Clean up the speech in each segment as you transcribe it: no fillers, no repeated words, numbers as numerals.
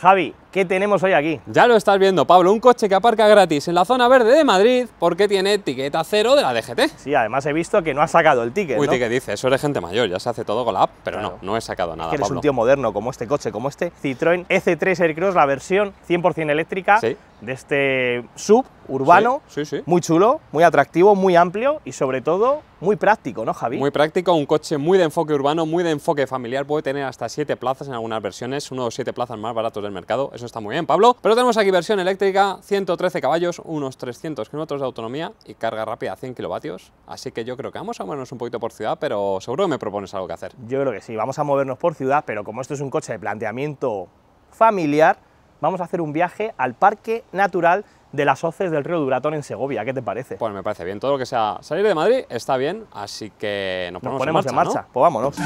Javi, ¿qué tenemos hoy aquí? Ya lo estás viendo, Pablo, un coche que aparca gratis en la zona verde de Madrid porque tiene etiqueta 0 de la DGT. Sí, además he visto que no has sacado el ticket, Uy, ¿no? ticket dice, eso es de gente mayor, ya se hace todo con la app, pero Claro. no he sacado nada, Que eres Pablo. un tío moderno, como este coche, como este Citroën C3 Aircross, la versión 100% eléctrica Sí. de este sub urbano. Sí. Muy chulo, muy atractivo, muy amplio y sobre todo muy práctico, ¿no, Javi? Muy práctico, un coche muy de enfoque urbano, muy de enfoque familiar, puede tener hasta 7 plazas en algunas versiones, uno de los 7 plazas más baratos del mercado, eso está muy bien, Pablo. Pero tenemos aquí versión eléctrica, 113 caballos, unos 300 kilómetros de autonomía y carga rápida a 100 kilovatios, así que yo creo que vamos a movernos un poquito por ciudad, pero seguro que me propones algo que hacer. Yo creo que sí, vamos a movernos por ciudad, pero como esto es un coche de planteamiento familiar, vamos a hacer un viaje al Parque Natural de las Hoces del Río Duratón en Segovia. ¿Qué te parece? Pues me parece bien, todo lo que sea salir de Madrid está bien, así que nos ponemos en marcha. ¿no? Pues vámonos.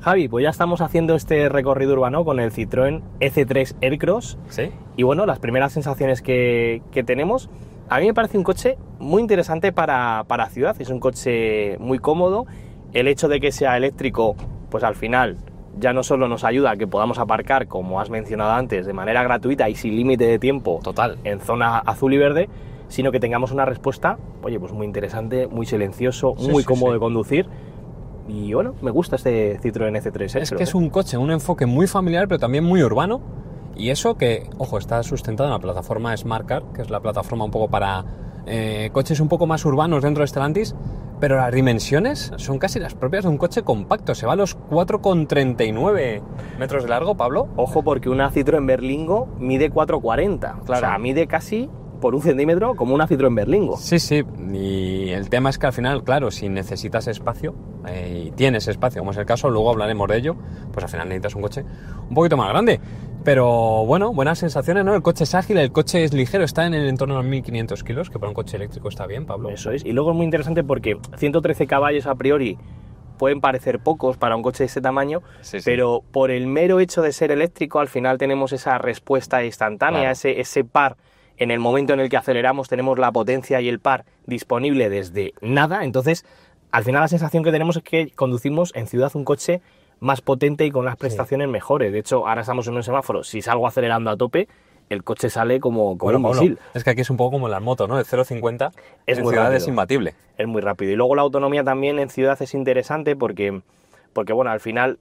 Javi, pues ya estamos haciendo este recorrido urbano con el Citroën C3 Aircross. Sí. Y bueno, las primeras sensaciones que tenemos, a mí me parece un coche muy interesante para ciudad. Es un coche muy cómodo. El hecho de que sea eléctrico, pues al final ya no solo nos ayuda a que podamos aparcar, como has mencionado antes, de manera gratuita y sin límite de tiempo Total. en zona azul y verde, sino que tengamos una respuesta, oye, pues muy interesante, muy silencioso, muy cómodo de conducir. Y bueno, me gusta este Citroën C3. Es que es un coche, un enfoque muy familiar, pero también muy urbano. Y eso que, ojo, está sustentado en la plataforma Smart Car, que es la plataforma un poco para coches un poco más urbanos dentro de Stellantis, pero las dimensiones son casi las propias de un coche compacto. Se va a los 4,39 metros de largo, Pablo. Ojo, porque una Citroën Berlingo mide 4,40. Claro. O sea, mide casi por 1 centímetro como una Citroën Berlingo. Sí, y el tema es que al final, claro, si necesitas espacio y tienes espacio, como es el caso, luego hablaremos de ello, pues al final necesitas un coche un poquito más grande. Pero bueno, buenas sensaciones, ¿no? El coche es ágil, el coche es ligero, está en el entorno de los 1500 kilos, que para un coche eléctrico está bien, Pablo. Eso es. Y luego es muy interesante porque 113 caballos a priori pueden parecer pocos para un coche de ese tamaño, pero por el mero hecho de ser eléctrico, al final tenemos esa respuesta instantánea, claro. ese par. En el momento en el que aceleramos tenemos la potencia y el par disponible desde nada, entonces al final la sensación que tenemos es que conducimos en ciudad un coche más potente y con las prestaciones mejores. De hecho, ahora estamos en un semáforo, si salgo acelerando a tope, el coche sale como un misil. Es que aquí es un poco como en las motos, ¿no? El 0,50 es en muy ciudad rápido. Es imbatible. Es muy rápido. Y luego la autonomía también en ciudad es interesante porque bueno, al final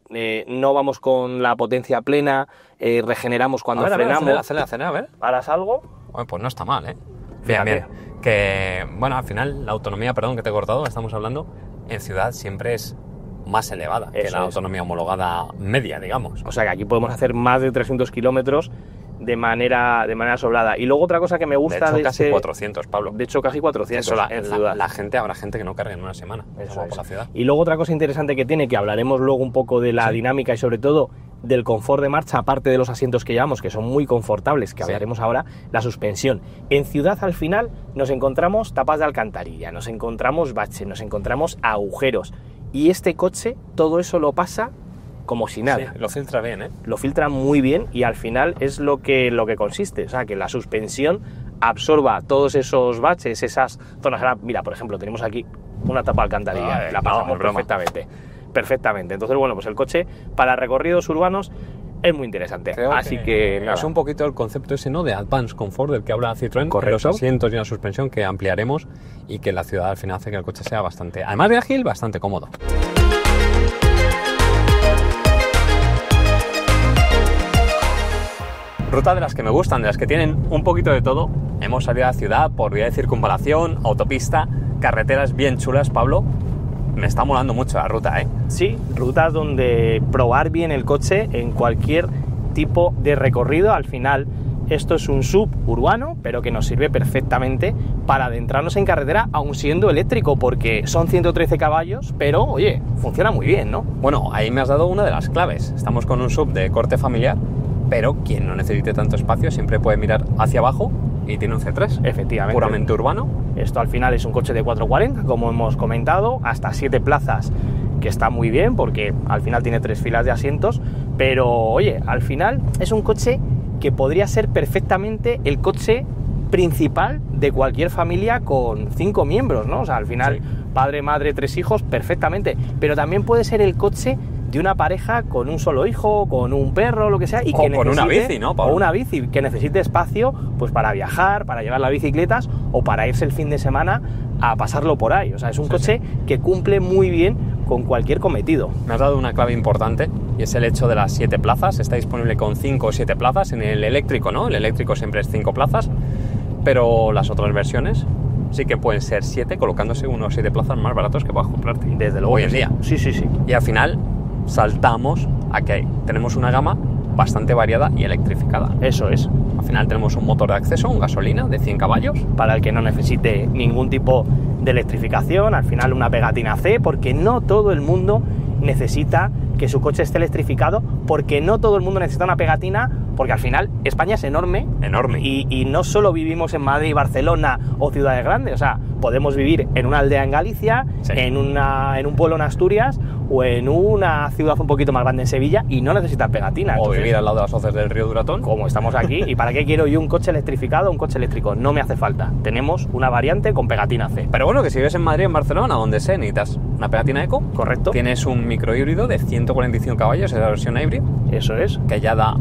no vamos con la potencia plena, regeneramos cuando frenamos. A ver. ¿Ahora salgo? Pues no está mal, ¿eh? Bien. Que, bueno, al final la autonomía, perdón que te he cortado, estamos hablando, en ciudad siempre es más elevada que la autonomía homologada media, digamos. O sea que aquí podemos hacer más de 300 kilómetros de manera sobrada. Y luego otra cosa que me gusta de hecho, casi 400, Pablo. De hecho, casi 400 eso en ciudad. La gente, habrá gente que no cargue en una semana. Eso por la ciudad. Y luego otra cosa interesante que tiene, que hablaremos luego un poco de la dinámica y sobre todo del confort de marcha, aparte de los asientos que llevamos, que son muy confortables, que hablaremos ahora, la suspensión. En ciudad, al final, nos encontramos tapas de alcantarilla, nos encontramos baches, nos encontramos agujeros. Y este coche, todo eso lo pasa como si nada. Sí, lo filtra bien, ¿eh? Lo filtra muy bien y al final es lo que consiste. O sea, que la suspensión absorba todos esos baches, esas zonas. Mira, por ejemplo, tenemos aquí una tapa de alcantarilla. La pasamos perfectamente. Entonces, bueno, pues el coche para recorridos urbanos es muy interesante. Así que nada. Es un poquito el concepto ese, ¿no? De Advanced Comfort del que habla Citroën. Correcto. Los asientos y la suspensión que ampliaremos y que la ciudad al final hace que el coche sea bastante, además de ágil, bastante cómodo. Ruta de las que me gustan, de las que tienen un poquito de todo. Hemos salido a la ciudad por vía de circunvalación, autopista, carreteras bien chulas, Pablo. Me está molando mucho la ruta, ¿eh? Sí, rutas donde probar bien el coche en cualquier tipo de recorrido. Al final, esto es un sub urbano, pero que nos sirve perfectamente para adentrarnos en carretera, aun siendo eléctrico, porque son 113 caballos, pero, oye, funciona muy bien, ¿no? Bueno, ahí me has dado una de las claves. Estamos con un sub de corte familiar, pero quien no necesite tanto espacio siempre puede mirar hacia abajo y tiene un C3. Efectivamente. Puramente urbano. Esto al final es un coche de 440, como hemos comentado, hasta 7 plazas, que está muy bien porque al final tiene 3 filas de asientos, pero oye, al final es un coche que podría ser perfectamente el coche principal de cualquier familia con 5 miembros, ¿no? O sea, al final, padre, madre, 3 hijos, perfectamente, pero también puede ser el coche de una pareja con un solo hijo, con un perro, lo que sea, y que con una bici, ¿no, Pablo? O una bici, que necesite espacio pues para viajar, para llevar las bicicletas o para irse el fin de semana a pasarlo por ahí. O sea, es un coche que cumple muy bien con cualquier cometido. Me has dado una clave importante y es el hecho de las 7 plazas. Está disponible con 5 o 7 plazas. En el eléctrico no, el eléctrico siempre es 5 plazas, pero las otras versiones sí que pueden ser 7, colocándose unos 7 plazas más baratos que puedas comprarte. Desde luego hoy en día. Sí. Y al final saltamos a que tenemos una gama bastante variada y electrificada. Eso es. Al final tenemos un motor de acceso, un gasolina de 100 caballos. Para el que no necesite ningún tipo de electrificación, al final una pegatina C, porque no todo el mundo necesita que su coche esté electrificado, porque no todo el mundo necesita una pegatina, porque al final España es enorme. Y no solo vivimos en Madrid, Barcelona o ciudades grandes, o sea, podemos vivir en una aldea en Galicia, en un pueblo en Asturias o en una ciudad un poquito más grande en Sevilla y no necesitas pegatina. O Entonces, vivir al lado de las hoces del río Duratón. como estamos aquí, ¿y para qué quiero yo un coche electrificado o un coche eléctrico? No me hace falta. Tenemos una variante con pegatina C. Pero bueno, que si vives en Madrid, en Barcelona, donde sea, necesitas una pegatina eco. Correcto. Tienes un microhíbrido de 145 caballos, es la versión híbrida. Eso es. Que ya da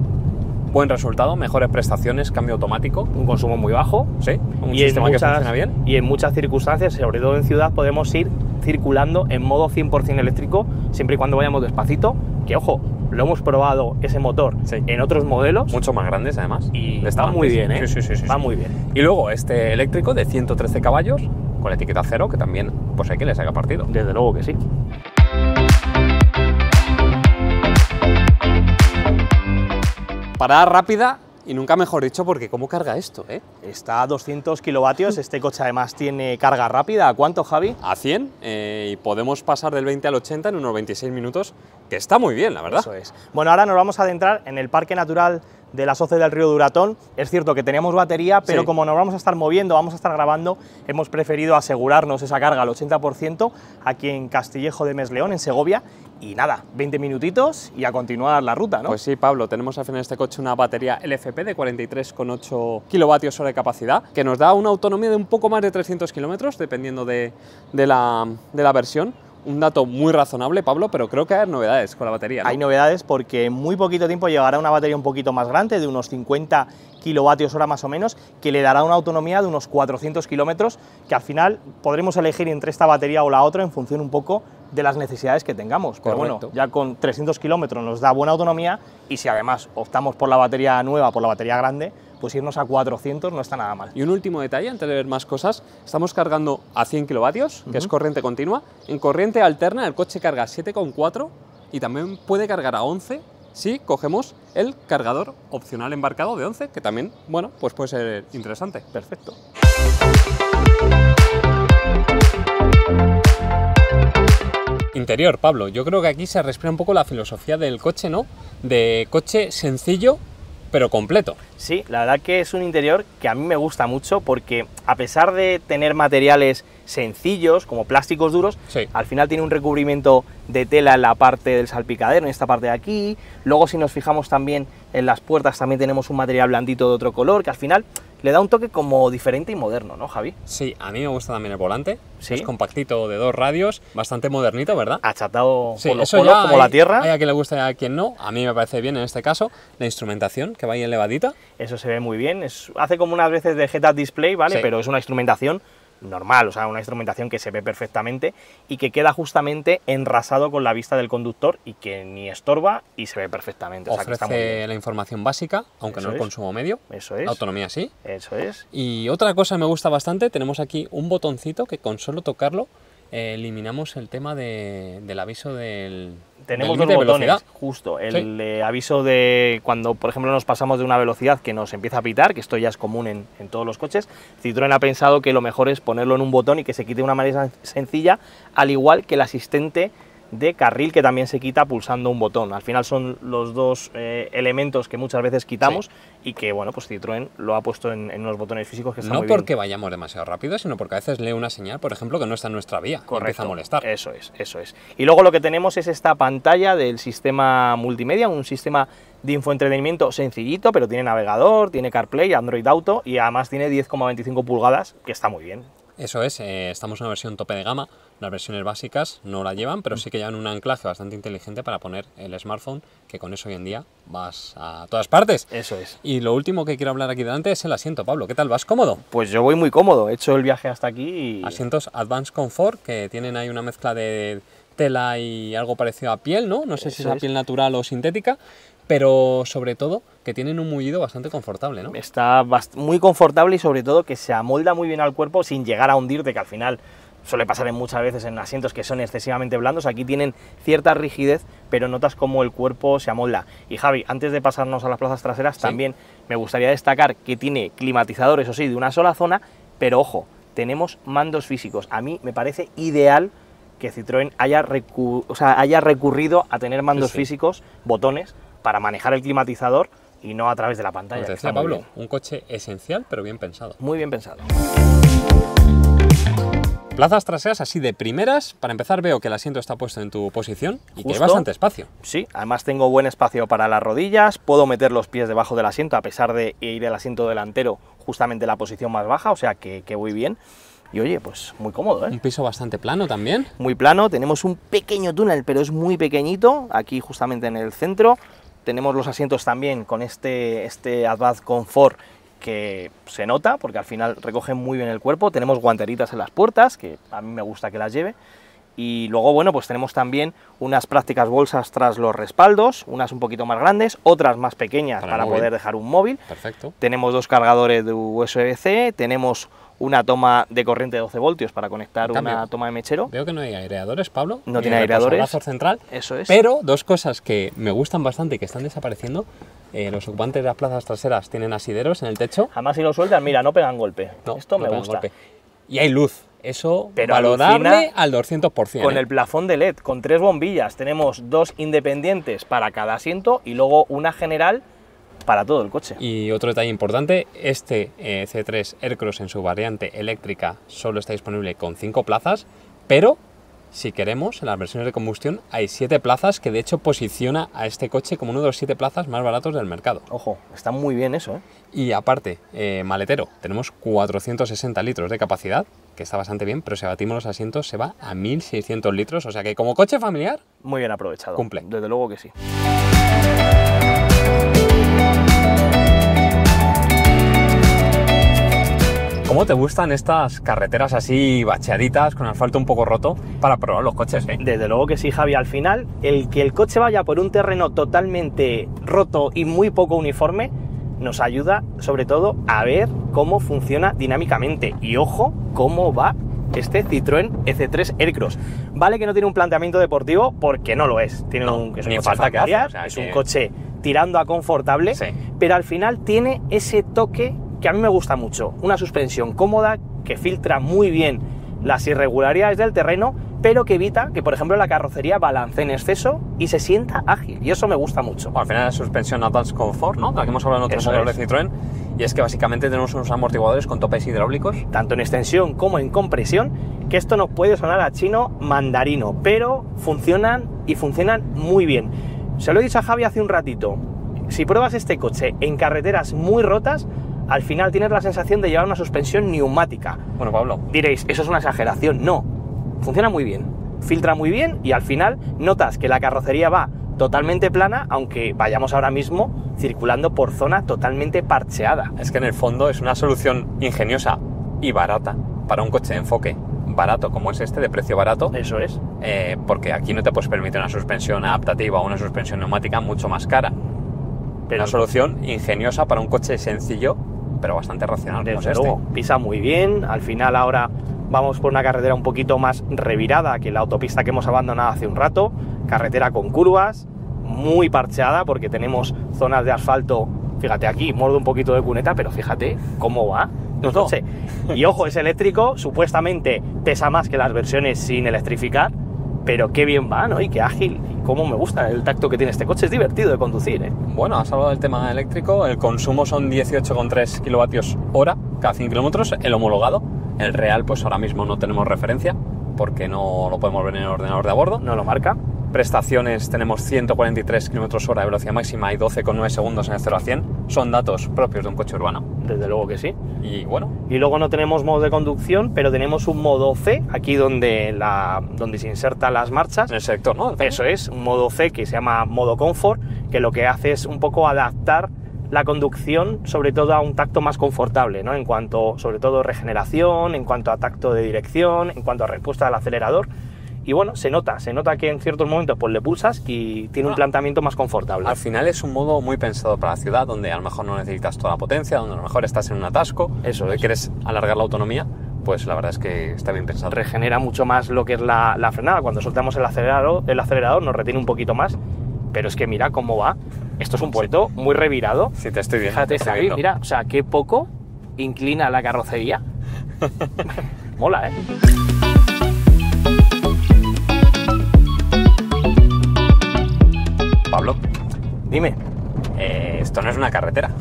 buen resultado, mejores prestaciones, cambio automático. Un consumo muy bajo. Sí, un sistema que funciona bien. Y en muchas circunstancias, sobre todo en ciudad, podemos ir circulando en modo 100% eléctrico, siempre y cuando vayamos despacito, que ojo, lo hemos probado ese motor en otros modelos. Mucho más grandes además. Y va muy bien, ¿eh? Sí. Va muy bien. Y luego este eléctrico de 113 caballos, con la etiqueta 0, que también pues hay que le saca partido. Desde luego que sí. Parada rápida y nunca mejor dicho, porque ¿cómo carga esto, eh? Está a 200 kilovatios, este coche además tiene carga rápida. ¿A cuánto, Javi? A 100, y podemos pasar del 20 al 80 en unos 26 minutos, que está muy bien, la verdad. Eso es. Bueno, ahora nos vamos a adentrar en el Parque Natural de las hoces del río Duratón. Es cierto que teníamos batería, pero como nos vamos a estar moviendo, vamos a estar grabando, hemos preferido asegurarnos esa carga al 80% aquí en Castillejo de Mesleón, en Segovia. Y nada, 20 minutitos y a continuar la ruta, ¿no? Pues sí, Pablo, tenemos al final de este coche una batería LFP de 43,8 kilovatios hora de capacidad, que nos da una autonomía de un poco más de 300 kilómetros, dependiendo de la versión. Un dato muy razonable, Pablo, pero creo que hay novedades con la batería, ¿no? Hay novedades porque en muy poquito tiempo llegará una batería un poquito más grande, de unos 50 kilovatios hora más o menos, que le dará una autonomía de unos 400 kilómetros, que al final podremos elegir entre esta batería o la otra en función un poco de las necesidades que tengamos. Pero bueno, ya con 300 kilómetros nos da buena autonomía, y si además optamos por la batería nueva, por la batería grande, pues irnos a 400 no está nada mal. Y un último detalle, antes de ver más cosas, estamos cargando a 100 kilovatios, que es corriente continua. En corriente alterna el coche carga 7,4 y también puede cargar a 11 si cogemos el cargador opcional embarcado de 11, que también, bueno, pues puede ser interesante. Perfecto. Interior, Pablo, yo creo que aquí se respira un poco la filosofía del coche, ¿no? De coche sencillo, pero completo. Sí, la verdad que es un interior que a mí me gusta mucho, porque a pesar de tener materiales sencillos, como plásticos duros, al final tiene un recubrimiento de tela en la parte del salpicadero, en esta parte de aquí. Luego, si nos fijamos también en las puertas, también tenemos un material blandito de otro color, que al final le da un toque como diferente y moderno, ¿no, Javi? Sí, a mí me gusta también el volante. Es compactito, de 2 radios, bastante modernito, ¿verdad? Achatado por los polos, como la tierra. Hay a quien le gusta y a quien no. A mí me parece bien en este caso. La instrumentación, que va ahí elevadita. Eso se ve muy bien. Hace como unas veces de head-up display, ¿vale? Pero es una instrumentación normal, o sea, una instrumentación que se ve perfectamente y que queda justamente enrasado con la vista del conductor y que ni estorba y se ve perfectamente. Ofrece que está muy bien. la información básica, aunque no el consumo medio. Eso es. La autonomía sí. Eso es. Y otra cosa que me gusta bastante, tenemos aquí un botoncito que con solo tocarlo eliminamos el tema del aviso del Tenemos dos botones, justo, el de aviso de cuando, por ejemplo, nos pasamos de una velocidad que nos empieza a pitar, que esto ya es común en todos los coches. Citroën ha pensado que lo mejor es ponerlo en un botón y que se quite de una manera sencilla, al igual que el asistente de carril, que también se quita pulsando un botón. Al final son los dos elementos que muchas veces quitamos y que, bueno, pues Citroën lo ha puesto en unos botones físicos que están muy bien. No porque vayamos demasiado rápido, sino porque a veces lee una señal, por ejemplo, que no está en nuestra vía. Correcto. Y empieza a molestar. Eso es, eso es. Y luego lo que tenemos es esta pantalla del sistema multimedia, un sistema de infoentretenimiento sencillito, pero tiene navegador, tiene CarPlay, Android Auto y además tiene 10,25 pulgadas, que está muy bien. Eso es, estamos en una versión tope de gama, Las versiones básicas no la llevan, pero sí que llevan un anclaje bastante inteligente para poner el smartphone, que con eso hoy en día vas a todas partes. Eso es. Y lo último que quiero hablar aquí delante es el asiento, Pablo. ¿Qué tal? ¿Vas cómodo? Pues yo voy muy cómodo, he hecho el viaje hasta aquí y... Asientos Advanced Comfort, que tienen ahí una mezcla de tela y algo parecido a piel, ¿no? No sé si es la piel natural o sintética, pero sobre todo que tienen un mullido bastante confortable, ¿no? Está muy confortable y sobre todo que se amolda muy bien al cuerpo sin llegar a hundirte, que al final suele pasar muchas veces en asientos que son excesivamente blandos. Aquí tienen cierta rigidez, pero notas cómo el cuerpo se amolda. Y Javi, antes de pasarnos a las plazas traseras, también me gustaría destacar que tiene climatizador, eso sí, de una sola zona, pero ojo, tenemos mandos físicos. A mí me parece ideal que Citroën haya recurrido a tener mandos físicos, botones, para manejar el climatizador y no a través de la pantalla. Como te decía Pablo, un coche esencial, pero bien pensado. Muy bien pensado. Plazas traseras así de primeras. Para empezar, veo que el asiento está puesto en tu posición y que hay bastante espacio. Sí, además tengo buen espacio para las rodillas, puedo meter los pies debajo del asiento a pesar de ir el asiento delantero justamente en la posición más baja, o sea que voy bien. Y oye, pues muy cómodo, ¿eh? Un piso bastante plano también. Muy plano, tenemos un pequeño túnel, pero es muy pequeñito, aquí justamente en el centro. Tenemos los asientos también con este Advanced Comfort, que se nota porque al final recogen muy bien el cuerpo. Tenemos guanteritas en las puertas, que a mí me gusta que las lleve. Y luego, bueno, pues tenemos también unas prácticas bolsas tras los respaldos, unas un poquito más grandes, otras más pequeñas para poder dejar un móvil. Perfecto. Tenemos dos cargadores de USB-C, tenemos una toma de corriente de 12 voltios para conectar una toma de mechero. Veo que no hay aireadores, Pablo. No tiene aireadores. Reposabrazo central. Eso es. Pero dos cosas que me gustan bastante y que están desapareciendo. Los ocupantes de las plazas traseras tienen asideros en el techo. Además, si lo sueltan, mira, no pegan golpe. No, esto no me gusta. Golpe. Y hay luz. Eso pero valorable al 200%. Con el plafón de LED, con 3 bombillas. Tenemos 2 independientes para cada asiento y luego una general para todo el coche. Y otro detalle importante, este C3 Aircross en su variante eléctrica solo está disponible con 5 plazas, pero si queremos, en las versiones de combustión hay 7 plazas, que de hecho posiciona a este coche como uno de los 7 plazas más baratos del mercado. Ojo, está muy bien eso, ¿eh? Y aparte, maletero, tenemos 460 litros de capacidad, que está bastante bien, pero si abatimos los asientos se va a 1.600 litros, o sea que como coche familiar... Muy bien aprovechado. Cumple. Desde luego que sí. ¿Cómo te gustan estas carreteras así bacheaditas, con asfalto un poco roto, para probar los coches, eh? Desde luego que sí, Javi. Al final, el que el coche vaya por un terreno totalmente roto y muy poco uniforme, nos ayuda sobre todo a ver cómo funciona dinámicamente. Y ojo, cómo va este Citroën EC3 Aircross. Vale que no tiene un planteamiento deportivo, porque no lo es. Tiene es un coche familiar, es un coche tirando a confortable, pero al final tiene ese toque que a mí me gusta mucho. Una suspensión cómoda, que filtra muy bien las irregularidades del terreno, pero que evita que, por ejemplo, la carrocería balancee en exceso y se sienta ágil, y eso me gusta mucho. Bueno, al final la suspensión Advanced Comfort, ¿no? De la que hemos hablado en otros modelos de Citroën, y es que básicamente tenemos unos amortiguadores con topes hidráulicos. Tanto en extensión como en compresión, que esto nos puede sonar a chino mandarino, pero funcionan y funcionan muy bien. Se lo he dicho a Javi hace un ratito, si pruebas este coche en carreteras muy rotas, al final tienes la sensación de llevar una suspensión neumática. Bueno, Pablo, diréis, eso es una exageración. No, funciona muy bien, filtra muy bien y al final notas que la carrocería va totalmente plana, aunque vayamos ahora mismo circulando por zona totalmente parcheada. Es que en el fondo es una solución ingeniosa y barata para un coche de enfoque barato como es este, de precio barato. Eso es. Porque aquí no te puedes permitir una suspensión adaptativa o una suspensión neumática mucho más cara. Pero una solución ingeniosa para un coche sencillo, pero bastante racional. Desde luego, pisa muy bien. Al final ahora vamos por una carretera un poquito más revirada que la autopista que hemos abandonado hace un rato. Carretera con curvas, muy parcheada porque tenemos zonas de asfalto. Fíjate aquí, muerde un poquito de cuneta, pero fíjate cómo va. No sé. Y ojo, es eléctrico, supuestamente pesa más que las versiones sin electrificar, pero qué bien va, ¿no? Y qué ágil. Y cómo me gusta el tacto que tiene este coche. Es divertido de conducir, ¿eh? Bueno, has hablado del tema eléctrico. El consumo son 18,3 kilovatios hora cada 100 kilómetros, el homologado. El real, pues ahora mismo no tenemos referencia, porque no lo podemos ver en el ordenador de a bordo. No lo marca. prestaciones tenemos 143 km/h de velocidad máxima y 12,9 segundos en el 0 a 100. Son datos propios de un coche urbano. Desde luego que sí. Y bueno. Y luego no tenemos modo de conducción, pero tenemos un modo C, aquí donde se insertan las marchas. En el selector, ¿no? Eso es, un modo C que se llama modo confort, que lo que hace es un poco adaptar la conducción, sobre todo a un tacto más confortable, ¿no? En cuanto, sobre todo, regeneración, en cuanto a tacto de dirección, en cuanto a respuesta del acelerador. Y bueno, se nota que en ciertos momentos pues le pulsas y tiene un planteamiento más confortable. Al final es un modo muy pensado para la ciudad, donde a lo mejor no necesitas toda la potencia, donde a lo mejor estás en un atasco, eso donde quieres alargar la autonomía, pues la verdad es que está bien pensado. Regenera mucho más lo que es la frenada. Cuando soltamos el acelerador nos retiene un poquito más, pero es que mira cómo va. Esto es un puerto muy revirado. Sí, te estoy viendo. Fíjate, Xavi, mira, o sea, qué poco inclina la carrocería. Mola, ¿eh? Pablo, dime. Esto no es una carretera.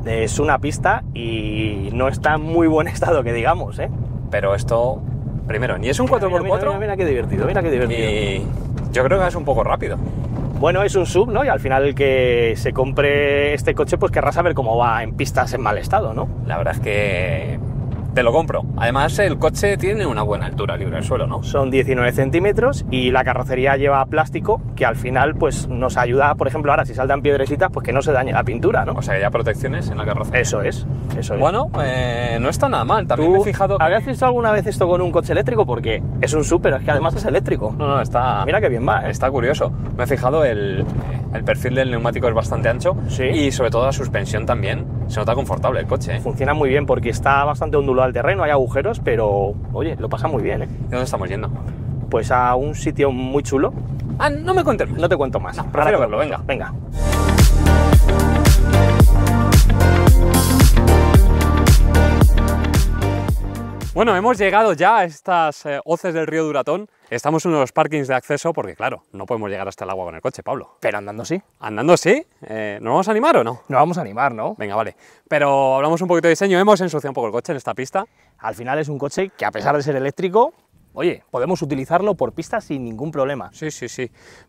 Es una pista y no está en muy buen estado, que digamos, ¿eh? Pero esto, primero, ni es un 4x4. Mira qué divertido, mira qué divertido. Y yo creo que es un poco rápido. Bueno, es un sub, ¿no? Y al final el que se compre este coche pues querrá saber cómo va en pistas en mal estado, ¿no? La verdad es que te lo compro. Además, el coche tiene una buena altura libre del suelo, ¿no? Son 19 centímetros y la carrocería lleva plástico que al final pues nos ayuda, por ejemplo, ahora si saltan piedrecitas, pues que no se dañe la pintura, ¿no? O sea, que ya protecciones en la carrocería. Eso es. Bueno, no está nada mal. También me he fijado que... ¿Habías visto alguna vez esto con un coche eléctrico? Porque es un sub, pero es que además es eléctrico. No, está... Mira qué bien va, ¿eh? Está curioso. Me he fijado el perfil del neumático es bastante ancho. Sí. Y sobre todo la suspensión también. Se nota confortable el coche, ¿eh? Funciona muy bien porque está bastante ondulado el terreno, hay agujeros, pero oye, lo pasa muy bien, ¿eh? ¿De dónde estamos yendo? Pues a un sitio muy chulo. Ah, no me cuentes más. No te cuento más. No, prefiero verlo, venga. Bueno, hemos llegado ya a estas hoces del río Duratón. Estamos en uno de los parkings de acceso porque, claro, no podemos llegar hasta el agua con el coche, Pablo. Pero andando sí. ¿Andando sí? ¿Nos vamos a animar o no? Nos vamos a animar, ¿no? Venga, vale. Pero hablamos un poquito de diseño. Hemos ensuciado un poco el coche en esta pista. Al final es un coche que, a pesar de ser eléctrico, oye, podemos utilizarlo por pistas sin ningún problema. Sí.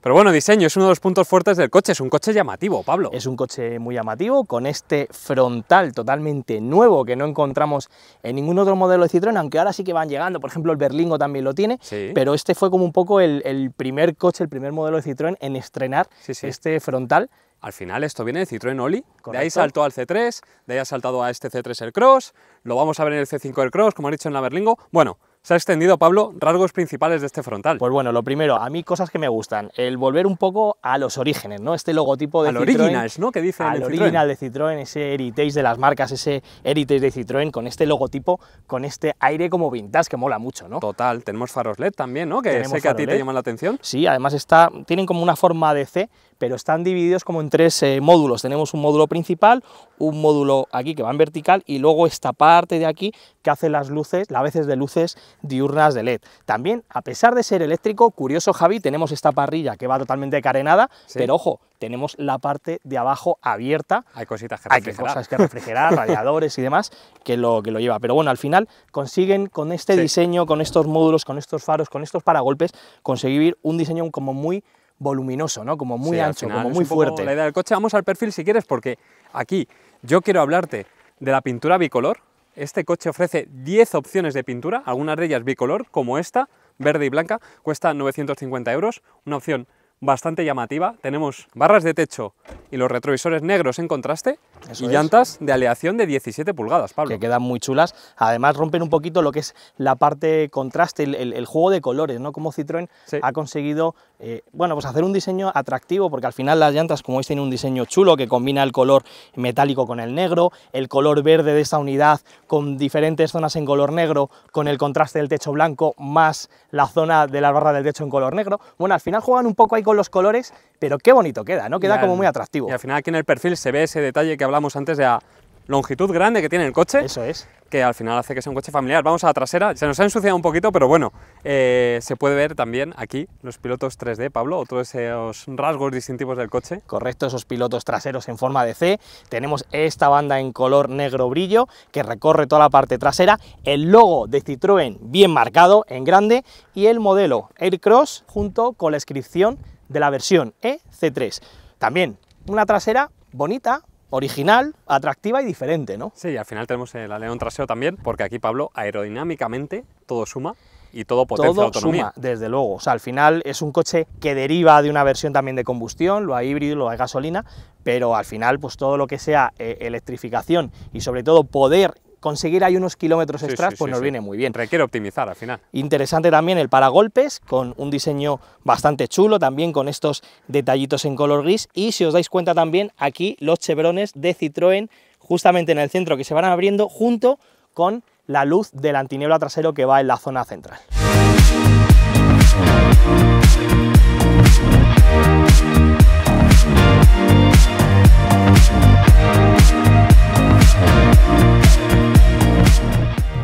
Pero bueno, diseño es uno de los puntos fuertes del coche. Es un coche llamativo, Pablo. Es un coche muy llamativo, con este frontal totalmente nuevo que no encontramos en ningún otro modelo de Citroën, aunque ahora sí que van llegando. Por ejemplo, el Berlingo también lo tiene, sí. Pero este fue como un poco el primer coche, el primer modelo de Citroën en estrenar este frontal. Al final esto viene de Citroën Oli, Correcto. De ahí saltó al C3, de ahí ha saltado a este C3 el Cross, lo vamos a ver en el C5 el Cross, como ha dicho en la Berlingo. Bueno, se ha extendido, Pablo, rasgos principales de este frontal. Pues bueno, lo primero, a mí cosas que me gustan, el volver un poco a los orígenes, ¿no? Este logotipo de Citroën. Al Originals, ¿no? Que dice al original de Citroën, ese heritage de las marcas, ese heritage de Citroën, con este logotipo, con este aire como vintage que mola mucho, ¿no? Total, tenemos faros LED también, ¿no? Que Tenemos sé que a ti faros te LED. llaman la atención. Sí, además tienen como una forma de C, pero están divididos como en tres módulos. Tenemos un módulo principal, un módulo aquí que va en vertical y luego esta parte de aquí que hace las veces de luces diurnas de LED. También, a pesar de ser eléctrico, curioso, Javi, tenemos esta parrilla que va totalmente carenada, Sí. pero ojo, tenemos la parte de abajo abierta. Hay cositas que Hay refrigerar. cosas que refrigerar, radiadores y demás, que lo lleva. Pero bueno, al final consiguen con este diseño, con estos módulos, con estos faros, con estos paragolpes, conseguir un diseño como muy voluminoso, ¿no? Como muy ancho, como muy fuerte. La idea del coche. Vamos al perfil si quieres, porque aquí yo quiero hablarte de la pintura bicolor. Este coche ofrece 10 opciones de pintura, algunas de ellas bicolor, como esta, verde y blanca, cuesta 950 €, una opción bastante llamativa. Tenemos barras de techo y los retrovisores negros en contraste. Eso y es. llantas de aleación de 17 pulgadas, Pablo. Que quedan muy chulas, además rompen un poquito lo que es la parte contraste, el juego de colores, ¿no? Como Citroën ha conseguido, bueno, pues hacer un diseño atractivo, porque al final las llantas, como veis, tienen un diseño chulo que combina el color metálico con el negro, el color verde de esta unidad con diferentes zonas en color negro, con el contraste del techo blanco, más la zona de la barra del techo en color negro. Bueno, al final juegan un poco ahí con los colores, pero qué bonito queda, ¿no? Queda como muy atractivo. Y al final aquí en el perfil se ve ese detalle que hablamos antes de longitud grande que tiene el coche. Eso es. Que al final hace que sea un coche familiar. Vamos a la trasera, se nos ha ensuciado un poquito, pero bueno, se puede ver también aquí los pilotos 3D, Pablo, o todos esos rasgos distintivos del coche. Correcto, esos pilotos traseros en forma de C. Tenemos esta banda en color negro brillo que recorre toda la parte trasera, el logo de Citroën bien marcado en grande y el modelo Aircross junto con la inscripción de la versión EC3. También una trasera bonita, original, atractiva y diferente, ¿no? Sí, al final tenemos el alerón trasero también, porque aquí, Pablo, aerodinámicamente todo suma y todo potencia la autonomía. Suma, desde luego. O sea, al final es un coche que deriva de una versión también de combustión, lo hay híbrido, lo hay gasolina, pero al final, pues todo lo que sea electrificación y sobre todo poder conseguir ahí unos kilómetros extras, pues nos viene muy bien. Requiere optimizar al final. Interesante también el paragolpes, con un diseño bastante chulo, también con estos detallitos en color gris, y si os dais cuenta también aquí los chevrones de Citroën justamente en el centro que se van abriendo junto con la luz del antiniebla trasero que va en la zona central.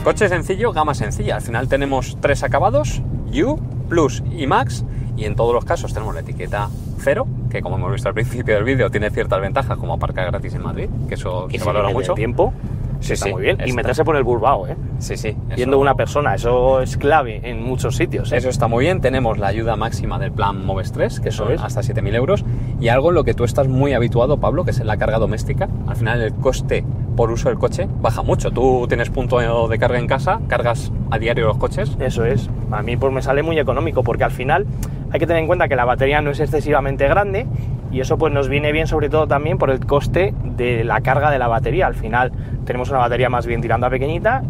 Coche sencillo, gama sencilla. Al final tenemos 3 acabados, U, Plus y Max, y en todos los casos tenemos la etiqueta 0, que como hemos visto al principio del vídeo tiene ciertas ventajas como aparcar gratis en Madrid, que eso se valora mucho. Tiempo. Sí, está muy bien. Y meterse por el Bilbao, ¿eh? Sí, sí. Viendo una persona, eso es clave en muchos sitios, ¿eh? Eso está muy bien. Tenemos la ayuda máxima del plan Moves 3, que son hasta 7.000 euros, y algo en lo que tú estás muy habituado, Pablo, que es en la carga doméstica. Al final el coste por uso del coche baja mucho. Tú tienes punto de carga en casa, cargas a diario los coches. Eso es. A mí pues me sale muy económico, porque al final hay que tener en cuenta que la batería no es excesivamente grande, y eso pues nos viene bien sobre todo también por el coste de la carga de la batería. Al final tenemos una batería más bien tirando a pequeñita,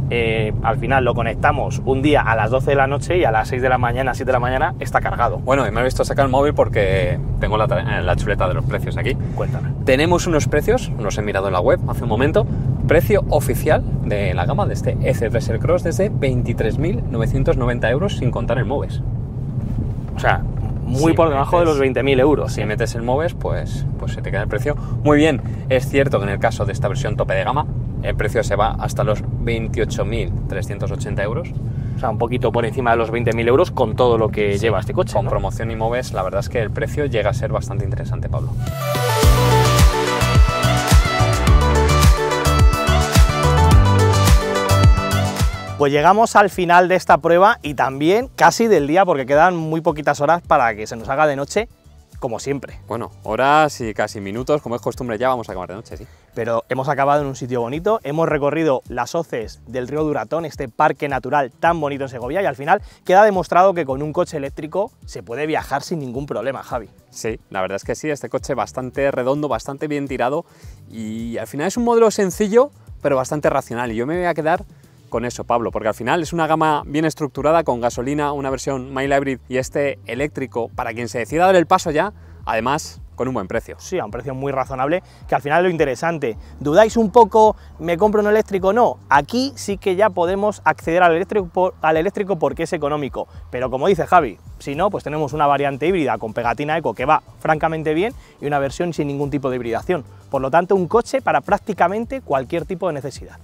al final lo conectamos un día a las 12 de la noche y a las 6 de la mañana, 7 de la mañana está cargado. Bueno, y me he visto sacar el móvil porque tengo la chuleta de los precios aquí. Cuéntame. Tenemos unos precios, los he mirado en la web hace un momento, precio oficial de la gama de este EC3 Aircross desde 23.990 euros sin contar el Moves. O sea, muy por debajo de los 20.000 euros. Si metes el Moves, pues se te queda el precio muy bien. Es cierto que en el caso de esta versión tope de gama, el precio se va hasta los 28.380 euros. O sea, un poquito por encima de los 20.000 euros con todo lo que lleva este coche. Con promoción y Moves, la verdad es que el precio llega a ser bastante interesante, Pablo. Pues llegamos al final de esta prueba y también casi del día, porque quedan muy poquitas horas para que se nos haga de noche, como siempre. Bueno, horas y casi minutos, como es costumbre ya, vamos a acabar de noche, sí. Pero hemos acabado en un sitio bonito, hemos recorrido las hoces del río Duratón, este parque natural tan bonito en Segovia, y al final queda demostrado que con un coche eléctrico se puede viajar sin ningún problema, Javi. Sí, la verdad es que sí, este coche bastante redondo, bastante bien tirado, y al final es un modelo sencillo, pero bastante racional, y yo me voy a quedar con eso, Pablo, porque al final es una gama bien estructurada con gasolina, una versión mild hybrid y este eléctrico para quien se decida dar el paso ya, además con un buen precio. Sí, a un precio muy razonable, que al final es lo interesante. ¿Dudáis un poco, me compro un eléctrico? No, aquí sí que ya podemos acceder al eléctrico porque es económico, pero como dice Javi, si no, pues tenemos una variante híbrida con pegatina eco que va francamente bien y una versión sin ningún tipo de hibridación. Por lo tanto, un coche para prácticamente cualquier tipo de necesidad.